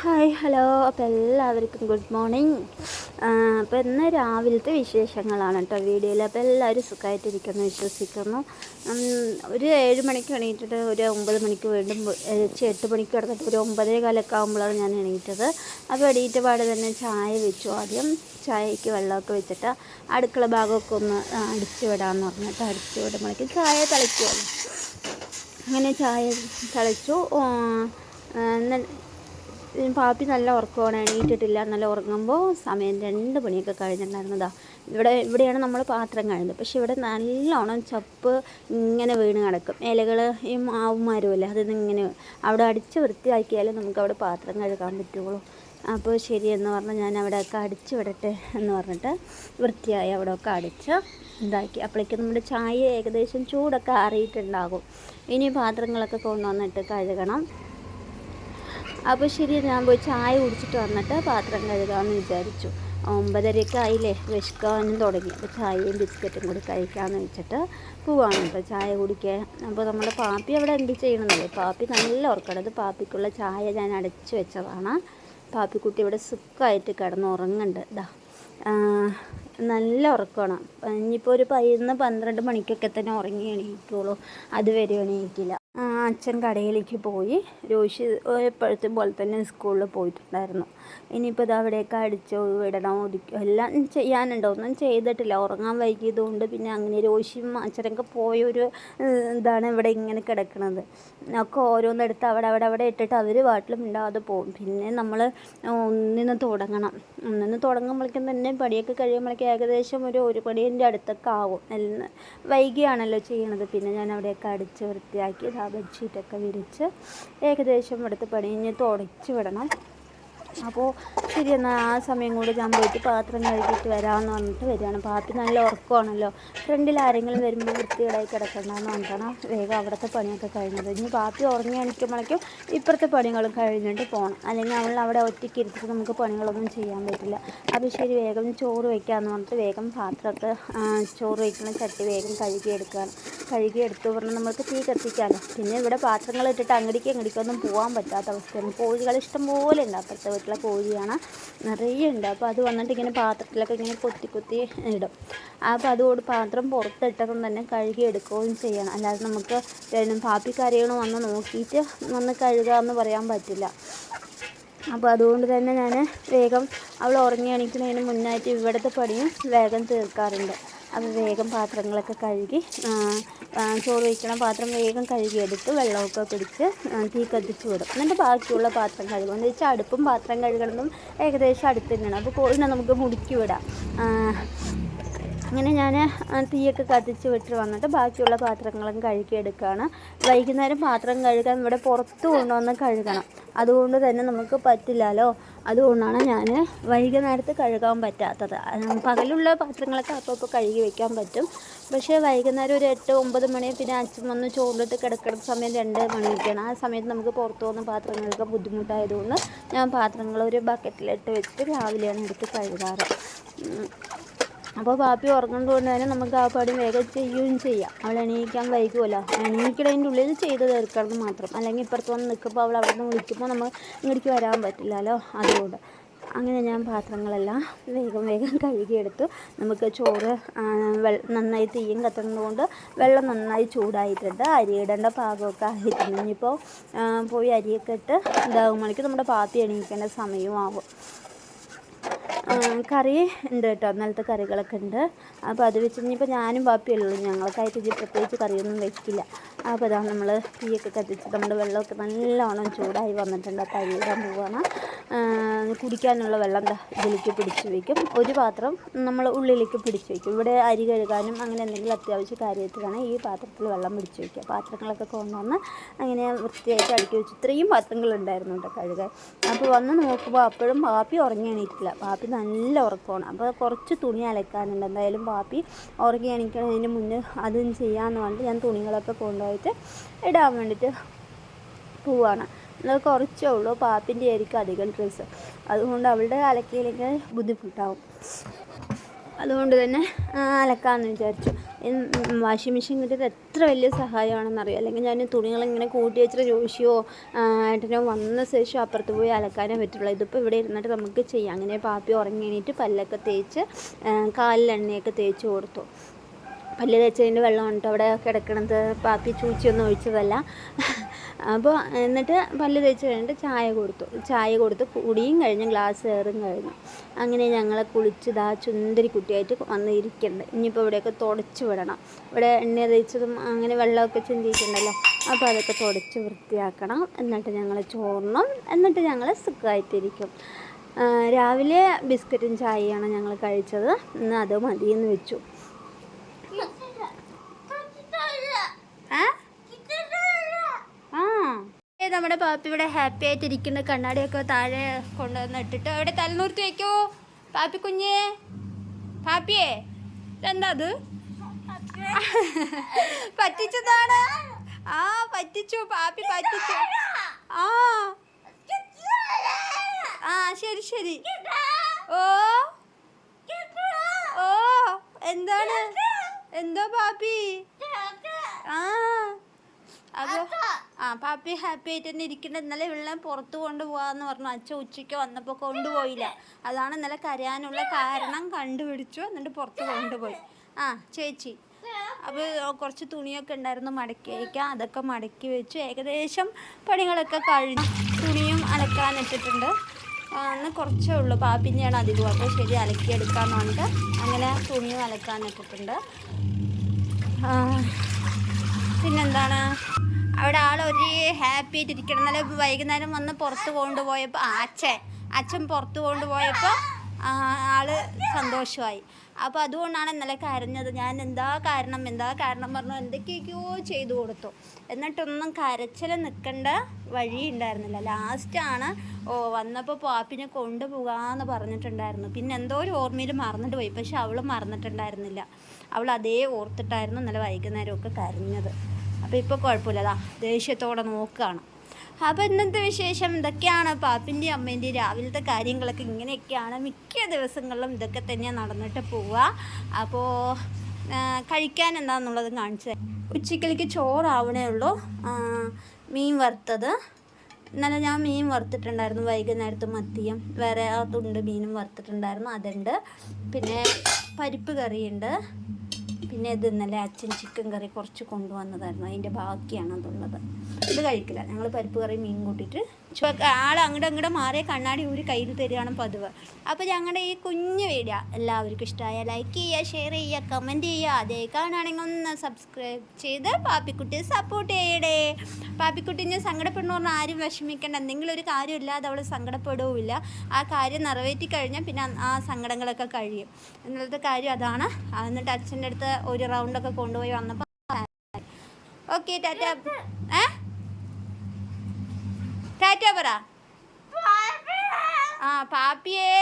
Hi hello. അപ്പോൾ എല്ലാവർക്കും good morning. അപ്പോൾ ഇന്ന് രാവിലത്തെ വിശേഷങ്ങളാണ് കേട്ടോ വീഡിയോയിൽ. അപ്പോൾ എല്ലാവരും സുഖമായിട്ടിരിക്കുന്നു വിശ്വസിക്കുന്നു. ഒരു 7 മണിക്ക് എണീറ്റിട്ട് ഒരു 9 മണിക്ക് വീണ്ടും 8 മണിക്ക് കിടന്നിട്ട് ഒരു 9:15 ആകുമ്പോഴാണ് ഞാൻ എണീറ്റത്. അപ്പോൾ എണീറ്റ പാടെ തന്നെ ചായ വെച്ചു. ആദ്യം ചായയ്ക്ക് വെള്ളമൊക്കെ വെച്ചിട്ട് അടുക്കള ഭാഗമൊക്കെ ഒന്ന് അടിച്ചു വിടാമെന്ന് പറഞ്ഞിട്ട് അടിച്ചു വിടുമ്പോഴേക്കും ചായ തിളയ്ക്കുമല്ലോ. അങ്ങനെ ചായ തിളച്ചു. പാപ്പി നല്ല ഉറക്കമാണ്, എണീറ്റിട്ടില്ല. നല്ല ഉറങ്ങുമ്പോൾ സമയം 2 മണിയൊക്കെ കഴിഞ്ഞിട്ടുണ്ടായിരുന്നതാണ്. ഇവിടെയാണ് നമ്മൾ പാത്രം കഴുകുന്നത്. പക്ഷെ ഇവിടെ നല്ലോണം ചപ്പ് ഇങ്ങനെ വീണ് കിടക്കും. ഇലകൾ ഈ മാവും മരമല്ലേ, അതിൽ ഇങ്ങനെ അവിടെ അടിച്ച് വൃത്തിയാക്കിയാലും നമുക്ക് അവിടെ പാത്രം കഴുകാൻ പറ്റുള്ളൂ. അപ്പോൾ ശരിയെന്ന് പറഞ്ഞാൽ ഞാൻ അവിടെയൊക്കെ അടിച്ച് വിടട്ടെ എന്ന് പറഞ്ഞിട്ട് വൃത്തിയായി അവിടെയൊക്കെ അടിച്ച് ഇതാക്കി. അപ്പോഴേക്കും നമ്മുടെ ചായ ഏകദേശം ചൂടൊക്കെ ആറിയിട്ടുണ്ടാകും. ഇനി പാത്രങ്ങളൊക്കെ കൊണ്ടുവന്നിട്ട് കഴുകണം. അപ്പോൾ ശരി, ഞാൻ പോയി ചായ കുടിച്ചിട്ട് വന്നിട്ട് പാത്രം കഴുകാമെന്ന് വിചാരിച്ചു. 9:30 ആയില്ലേ, വിശക്കാനും തുടങ്ങി. അപ്പോൾ ചായയും ബിസ്ക്കറ്റും കൂടി കഴിക്കാമെന്ന് വെച്ചിട്ട് പോവാണ് കേട്ടോ ചായ കുടിക്കാൻ. അപ്പോൾ നമ്മുടെ പാപ്പി അവിടെ എന്ത് ചെയ്യണമെന്നല്ലേ, പാപ്പി നല്ല ഉറക്കണം. അത് പാപ്പിക്കുള്ള ചായ ഞാൻ അടച്ചു വെച്ചതാണ്. പാപ്പിക്കുട്ടി ഇവിടെ സുഖമായിട്ട് കിടന്നുറങ്ങുന്നുണ്ട്. നല്ല ഉറക്കമാണ്. ഇനിയിപ്പോൾ ഒരു 11-12 മണിക്കൊക്കെ തന്നെ ഉറങ്ങി എണീക്കുള്ളൂ. അതുവരെ എണീക്കില്ല. അച്ഛൻ കടയിലേക്ക് പോയി. രോഷി എപ്പോഴത്തെ പോലെ തന്നെ സ്കൂളിൽ പോയിട്ടുണ്ടായിരുന്നു. ഇനിയിപ്പോൾ ഇത് അവിടെയൊക്കെ അടിച്ചു വിടണം, ഒതുക്കി എല്ലാം ചെയ്യാനുണ്ട്. ഒന്നും ചെയ്തിട്ടില്ല, ഉറങ്ങാൻ വൈകിയതുകൊണ്ട്. പിന്നെ അങ്ങനെ രോഷിയും അച്ഛനൊക്കെ പോയൊരു ഇതാണ് ഇവിടെ ഇങ്ങനെ കിടക്കുന്നത്. ഒക്കെ ഓരോന്നെടുത്ത് അവിടെ ഇട്ടിട്ട് അവർ വാട്ടിലും ഇണ്ടാതെ പോകും. പിന്നെ നമ്മൾ ഒന്നിന്ന് തുടങ്ങുമ്പോഴേക്കും തന്നെ പടിയൊക്കെ കഴിയുമ്പോഴേക്കും ഏകദേശം ഒരു 1 മണീൻ്റെ അടുത്തൊക്കെ ആവും. വൈകിയാണല്ലോ ചെയ്യണത്. പിന്നെ ഞാൻ അവിടെയൊക്കെ അടിച്ച് വൃത്തിയാക്കി ബെഡ്ഷീറ്റൊക്കെ വിരിച്ച് ഏകദേശം ഇവിടുത്തെ പണി കഴിഞ്ഞ് തുടച്ച് വിടണം. അപ്പോൾ ശരി, എന്നാൽ ആ സമയം കൂടി ഞാൻ പോയിട്ട് പാത്രം കഴുകിയിട്ട് വരാമെന്ന് പറഞ്ഞിട്ട് വരികയാണ്. പാപ്പി നല്ല ഉറക്കമാണല്ലോ. ഫ്രണ്ടിൽ ആരെങ്കിലും വരുമ്പോൾ വൃത്തികേടായി കിടക്കണ്ടെന്ന് പറഞ്ഞിട്ടാണ് വേഗം അവിടുത്തെ പണിയൊക്കെ കഴിഞ്ഞത്. ഇനി പാപ്പി ഉറങ്ങി എണീക്കുമ്പോഴേക്കും ഇപ്പുറത്തെ പണികളും കഴിഞ്ഞിട്ട് പോകണം. അല്ലെങ്കിൽ അവൾ അവിടെ ഒറ്റയ്ക്ക് ഇരുത്തിട്ട് നമുക്ക് പണികളൊന്നും ചെയ്യാൻ പറ്റില്ല. അപ്പോൾ ശരി, വേഗം ചോറ് വയ്ക്കാമെന്ന് പറഞ്ഞിട്ട് വേഗം പാത്രമൊക്കെ ചോറ് വയ്ക്കുന്ന ചട്ടി വേഗം കഴുകിയെടുത്തു പറഞ്ഞാൽ നമുക്ക് തീ കത്തിക്കാമല്ലോ. പിന്നെ ഇവിടെ പാത്രങ്ങൾ ഇട്ടിട്ട് അങ്ങടിക്കൊന്നും പോകാൻ പറ്റാത്ത അവസ്ഥയാണ്. കോഴികൾ ഇഷ്ടംപോലെ ഉണ്ട്. അപ്പുറത്തെ വീട്ടിലെ കോഴിയാണ്, നിറയെ ഉണ്ട്. അപ്പോൾ അത് വന്നിട്ട് ഇങ്ങനെ പാത്രത്തിലൊക്കെ ഇങ്ങനെ കൊത്തി ഇടും. അപ്പോൾ അതുകൊണ്ട് പാത്രം പുറത്തിട്ടതും തന്നെ കഴുകിയെടുക്കുകയും ചെയ്യണം. അല്ലാതെ നമുക്ക് പാപ്പി കരയണോ വന്ന് നോക്കിയിട്ട് വന്ന് കഴുകാമെന്ന് പറയാൻ പറ്റില്ല. അപ്പോൾ അതുകൊണ്ട് തന്നെ ഞാൻ വേഗം അവൾ ഉറങ്ങി എണീക്കുന്നതിന് മുന്നായിട്ട് ഇവിടുത്തെ പണിയും വേഗം തീർക്കാറുണ്ട്. അപ്പോൾ വേഗം പാത്രങ്ങളൊക്കെ കഴുകി ചോറ് വയ്ക്കണ പാത്രം വേഗം കഴുകിയെടുത്ത് വെള്ളമൊക്കെ പിടിച്ച് തീ കത്തിച്ച് വിടും. എന്നിട്ട് ബാക്കിയുള്ള പാത്രം കഴുകും. എന്ന് വെച്ചാൽ അടുപ്പും പാത്രം കഴുകണമെന്നും ഏകദേശം അടുത്ത് തന്നെയാണ്. അപ്പോൾ കോഴിനെ നമുക്ക് മുടുക്കി വിടാം. അങ്ങനെ ഞാൻ തീയൊക്കെ കത്തിച്ച് വിട്ട് വന്നിട്ട് ബാക്കിയുള്ള പാത്രങ്ങളും കഴുകിയെടുക്കുകയാണ്. വൈകുന്നേരം പാത്രം കഴുകാൻ ഇവിടെ പുറത്ത് കൊണ്ടുവന്ന് കഴുകണം. അതുകൊണ്ട് തന്നെ നമുക്ക് പറ്റില്ലല്ലോ. അതുകൊണ്ടാണ് ഞാൻ വൈകുന്നേരത്ത് കഴുകാൻ പറ്റാത്തത്. പകലുള്ള പാത്രങ്ങളൊക്കെ അപ്പോൾ കഴുകി വയ്ക്കാൻ പറ്റും. പക്ഷേ വൈകുന്നേരം ഒരു 8-9 മണി, പിന്നെ അച്ഛൻ വന്ന് ചോറിലിട്ട് കിടക്കുന്ന സമയം 2 മണിയൊക്കെയാണ്. ആ സമയത്ത് നമുക്ക് പുറത്തു പോകുന്ന പാത്രങ്ങൾക്ക് ബുദ്ധിമുട്ടായതുകൊണ്ട് ഞാൻ പാത്രങ്ങൾ ഒരു ബക്കറ്റിലിട്ട് വെച്ചിട്ട് രാവിലെയാണ് എടുത്ത് കഴുകാറ്. അപ്പോൾ പാപ്പി ഉറങ്ങുന്നത് കൊണ്ട് തന്നെ നമുക്ക് ആ പണി വേഗം ചെയ്യുകയും ചെയ്യാം. അവൾ എണീക്കാൻ വൈകുമല്ലോ. എണീക്കണതിൻ്റെ ഉള്ളിൽ ചെയ്ത് തീർക്കണം മാത്രം. അല്ലെങ്കിൽ ഇപ്പുറത്ത് വന്ന് നിൽക്കുമ്പോൾ അവൾ അവിടെ നിന്ന് വിളിക്കുമ്പോൾ നമ്മൾ ഇങ്ങോട്ടേക്ക് വരാൻ പറ്റില്ലല്ലോ. അതുകൊണ്ട് അങ്ങനെ ഞാൻ പാത്രങ്ങളെല്ലാം വേഗം കഴുകിയെടുത്തു. നമുക്ക് ചോറ് നന്നായി തീയും കത്തുന്നതുകൊണ്ട് വെള്ളം നന്നായി ചൂടായിട്ടുണ്ട്. അരിയിടേണ്ട പാകമൊക്കെ ആയിട്ടുണ്ട്. ഇനിയിപ്പോൾ പോയി അരിയൊക്കെ ഇട്ട് ഇതാകുമ്പോഴേക്കും നമ്മുടെ പാപ്പി എണീക്കേണ്ട സമയവും ആവും. കറി ഉണ്ട് കേട്ടോ, ഇന്നലത്തെ കറികളൊക്കെ ഉണ്ട്. അപ്പോൾ അത് വെച്ച് ഇനിയിപ്പോൾ ഞാനും പാപ്പിയേ ഉള്ളൂ. ഞങ്ങൾക്കായിട്ട് ഇത് പ്രത്യേകിച്ച് കറിയൊന്നും വെക്കില്ല. അപ്പോൾ അതാണ് നമ്മൾ തീയൊക്കെ കത്തിച്ച് നമ്മുടെ വെള്ളമൊക്കെ നല്ലോണം ചൂടായി വന്നിട്ടുണ്ട്. അപ്പോൾ അരിയിടാൻ പോവുകയാണ്. കുടിക്കാനുള്ള വെള്ളം ഇതിലേക്ക് പിടിച്ച് വയ്ക്കും. ഒരു പാത്രം നമ്മൾ ഉള്ളിലേക്ക് പിടിച്ച് വയ്ക്കും. ഇവിടെ അരി കഴുകാനും അങ്ങനെ എന്തെങ്കിലും അത്യാവശ്യ കാര്യത്തിലാണ് ഈ പാത്രത്തിൽ വെള്ളം പിടിച്ച് വയ്ക്കുക. പാത്രങ്ങളൊക്കെ കൊണ്ടുവന്ന് അങ്ങനെ വൃത്തിയായിട്ട് അടുക്കി വെച്ച്. ഇത്രയും പാത്രങ്ങളുണ്ടായിരുന്നു കേട്ടോ കഴുകാൻ. അപ്പോൾ വന്ന് നോക്കുമ്പോൾ അപ്പോഴും പാപ്പി ഉറങ്ങി എണീറ്റില്ല. പാപ്പി നല്ല ഉറക്കമാണ്. അപ്പോൾ കുറച്ച് തുണി അലക്കാനുണ്ട്. എന്തായാലും പാപ്പി ഉറങ്ങി എണീക്കണതിന് മുന്നേ അതും ചെയ്യാമെന്ന് പറഞ്ഞിട്ട് ഞാൻ തുണികളൊക്കെ കൊണ്ടുപോയിട്ട് ഇടാൻ വേണ്ടിയിട്ട് പോവുകയാണ്. എന്നാൽ കുറച്ചേ ഉള്ളൂ. പാപ്പിൻ്റെ ആയിരിക്കും അധികം ഡ്രസ്സ്. അതുകൊണ്ട് അവളുടെ അലക്കിയില്ലെങ്കിൽ ബുദ്ധിമുട്ടാവും. അതുകൊണ്ട് തന്നെ അലക്കാമെന്ന് വിചാരിച്ചു. വാഷിംഗ് മെഷീൻ കിട്ടിയത് എത്ര വലിയ സഹായമാണെന്നറിയാം. അല്ലെങ്കിൽ ഞാൻ തുണികളിങ്ങനെ കൂട്ടി വെച്ചിട്ട് ജോഷിയോ ഏട്ടനോ വന്ന ശേഷം അപ്പുറത്ത് പോയി അലക്കാനേ പറ്റുള്ളൂ. ഇതിപ്പോൾ ഇവിടെ ഇരുന്നിട്ട് നമുക്ക് ചെയ്യാം. അങ്ങനെ പാപ്പി ഉറങ്ങി എണീറ്റ് പല്ലൊക്കെ തേച്ച് കാലിൽ എണ്ണയൊക്കെ തേച്ച് കൊടുത്തു. പല്ല് തേച്ചതിൻ്റെ വെള്ളമാണ് അവിടെ കിടക്കണത്. പാപ്പി ചൂച്ചിയൊന്നും ഒഴിച്ചതല്ല. അപ്പോൾ എന്നിട്ട് പല്ല് തേച്ച് കഴിഞ്ഞിട്ട് ചായ കൊടുത്ത് കുടിയും കഴിഞ്ഞ് ഗ്ലാസ് കയറും കഴിഞ്ഞു. അങ്ങനെ ഞങ്ങളെ കുളിച്ചതാ ചുന്ദരി കുട്ടിയായിട്ട് വന്ന് ഇരിക്കുന്നുണ്ട്. ഇനിയിപ്പോൾ ഇവിടെയൊക്കെ തുടച്ച് വിടണം. ഇവിടെ എണ്ണ തേച്ചതും അങ്ങനെ വെള്ളമൊക്കെ ചിന്തിയിട്ടുണ്ടല്ലോ, അപ്പോൾ അതൊക്കെ തുടച്ച് വൃത്തിയാക്കണം. എന്നിട്ട് ഞങ്ങൾ ചോറണം. എന്നിട്ട് ഞങ്ങൾ സുഖമായിട്ടിരിക്കും. രാവിലെ ബിസ്ക്കറ്റും ചായയാണ് ഞങ്ങൾ കഴിച്ചത്. ഇന്ന് അത് മതിയെന്ന് വെച്ചു. നമ്മുടെ പാപ്പി ഇവിടെ ഹാപ്പി ആയിട്ടിരിക്കുന്ന കണ്ണാടിയൊക്കെ താഴെ കൊണ്ടുവന്ന് ഇട്ടിട്ട് അവിടെ തലനൂർത്തി വയ്ക്കൂ. പാപ്പി കുഞ്ഞേ, പാപ്പിയേ, എന്താ അത്? പറ്റിച്ചതാണ്. പറ്റിച്ചു, പാപ്പി പറ്റിച്ചു. ശരി. ഓ എന്താണ്? എന്തോ പാപ്പി? അപ്പോൾ പാപ്പി ഹാപ്പി ആയിട്ട് തന്നെ ഇരിക്കേണ്ടത്. ഇന്നലെ വെള്ളം പുറത്ത് കൊണ്ടുപോകാമെന്ന് പറഞ്ഞു. അച്ഛൻ ഉച്ചയ്ക്ക് വന്നപ്പോൾ കൊണ്ടുപോയില്ല. അതാണ് ഇന്നലെ കരയാനുള്ള കാരണം കണ്ടുപിടിച്ചു. എന്നിട്ട് പുറത്ത് കൊണ്ടുപോയി. ചേച്ചി അപ്പോൾ കുറച്ച് തുണിയൊക്കെ ഉണ്ടായിരുന്നു മടക്കി വയ്ക്കാം. അതൊക്കെ മടക്കി വെച്ചു. ഏകദേശം പണികളൊക്കെ കഴിഞ്ഞു. തുണിയും അലക്കാനിട്ടിട്ടുണ്ട്. അന്ന് കുറച്ചേ ഉള്ളൂ. പാപ്പിൻ്റെയാണ് അധികം. അപ്പോൾ ശരി അലക്കിയെടുക്കാമെന്ന് പറഞ്ഞിട്ട് അങ്ങനെ തുണിയും അലക്കാനിട്ടിട്ടുണ്ട്. പിന്നെന്താണ്, അവിടെ ആളൊരു ഹാപ്പി ആയിട്ടിരിക്കണം. നല്ല വൈകുന്നേരം വന്ന് പുറത്ത് കൊണ്ടുപോയപ്പോൾ അച്ഛൻ പുറത്ത് കൊണ്ടുപോയപ്പോൾ ആള് സന്തോഷമായി. അപ്പോൾ അതുകൊണ്ടാണ് ഇന്നലെ കരഞ്ഞത്. ഞാൻ എന്താ കാരണം പറഞ്ഞു എന്തൊക്കെയൊക്കെയോ ചെയ്തു കൊടുത്തു. എന്നിട്ടൊന്നും കരച്ചിൽ നിൽക്കേണ്ട വഴി ഉണ്ടായിരുന്നില്ല. ലാസ്റ്റാണ് വന്നപ്പോൾ പാപ്പിനെ കൊണ്ടുപോകാമെന്ന് പറഞ്ഞിട്ടുണ്ടായിരുന്നു. പിന്നെ എന്തോ ഒരു ഓർമ്മയിൽ മറന്നിട്ട് പോയി. പക്ഷെ അവൾ മറന്നിട്ടുണ്ടായിരുന്നില്ല. അവൾ അതേ ഓർത്തിട്ടായിരുന്നു ഇന്നലെ വൈകുന്നേരമൊക്കെ കരഞ്ഞത്. അപ്പോൾ ഇപ്പോൾ കുഴപ്പമില്ല, ദേഷ്യത്തോടെ നോക്കുകയാണ്. അപ്പോൾ ഇന്നത്തെ വിശേഷം ഇതൊക്കെയാണ്. പാപ്പിൻ്റെയും അമ്മേൻ്റെയും രാവിലത്തെ കാര്യങ്ങളൊക്കെ ഇങ്ങനെയൊക്കെയാണ്. മിക്ക ദിവസങ്ങളിലും ഇതൊക്കെ തന്നെയാണ് നടന്നിട്ട് പോവുക. അപ്പോൾ കഴിക്കാൻ എന്താണെന്നുള്ളത് കാണിച്ചു. ഉച്ചക്കലേക്ക് ചോറാവണേ ഉള്ളൂ. മീൻ വറുത്തത് ഇന്നലെ ഞാൻ മീൻ വറുത്തിട്ടുണ്ടായിരുന്നു. വൈകുന്നേരത്ത് മത്തിയും വേറെ തുണ്ട് മീനും വറുത്തിട്ടുണ്ടായിരുന്നു, അതുണ്ട്. പിന്നെ പരിപ്പ് കറിയുണ്ട്. പിന്നെ ഇത് ഇന്നലെ അച്ഛൻ ചിക്കൻ കറി കുറച്ച് കൊണ്ടുവന്നതായിരുന്നു, അതിൻ്റെ ബാക്കിയാണ് അതുള്ളത്. ഇത് കഴിക്കില്ല. ഞങ്ങൾ പരിപ്പ് കറി മീൻ കൂട്ടിയിട്ട് അങ്ങോട്ട് മാറിയ കണ്ണാടി ഊരി കയ്യിൽ തരികയാണ് പതിവ്. അപ്പോൾ ഞങ്ങളുടെ ഈ കുഞ്ഞു വീഡിയോ എല്ലാവർക്കും ഇഷ്ടമായ ലൈക്ക് ചെയ്യുക, ഷെയർ ചെയ്യുക, കമൻറ്റ് ചെയ്യുക. അതേ കാണുകയാണെങ്കിൽ ഒന്ന് സബ്സ്ക്രൈബ് ചെയ്ത് പാപ്പിക്കുട്ടിയെ സപ്പോർട്ട് ചെയ്യണേ. പാപ്പിക്കുട്ടിനെ സങ്കടപ്പെടുന്ന പറഞ്ഞാൽ ആരും വിഷമിക്കേണ്ട. എന്തെങ്കിലും ഒരു കാര്യമില്ലാതെ അവൾ സങ്കടപ്പെടുകയില്ല. ആ കാര്യം നിറവേറ്റി കഴിഞ്ഞാൽ പിന്നെ ആ സങ്കടങ്ങളൊക്കെ കഴിയും എന്നുള്ളത് കാര്യം അതാണ്. എന്നിട്ട് അച്ഛൻ്റെ അടുത്ത് ഒരു റൗണ്ടൊക്കെ കൊണ്ടുപോയി വന്നപ്പോൾ ഓക്കെ ടാറ്റ പറ. പാപ്പിയേ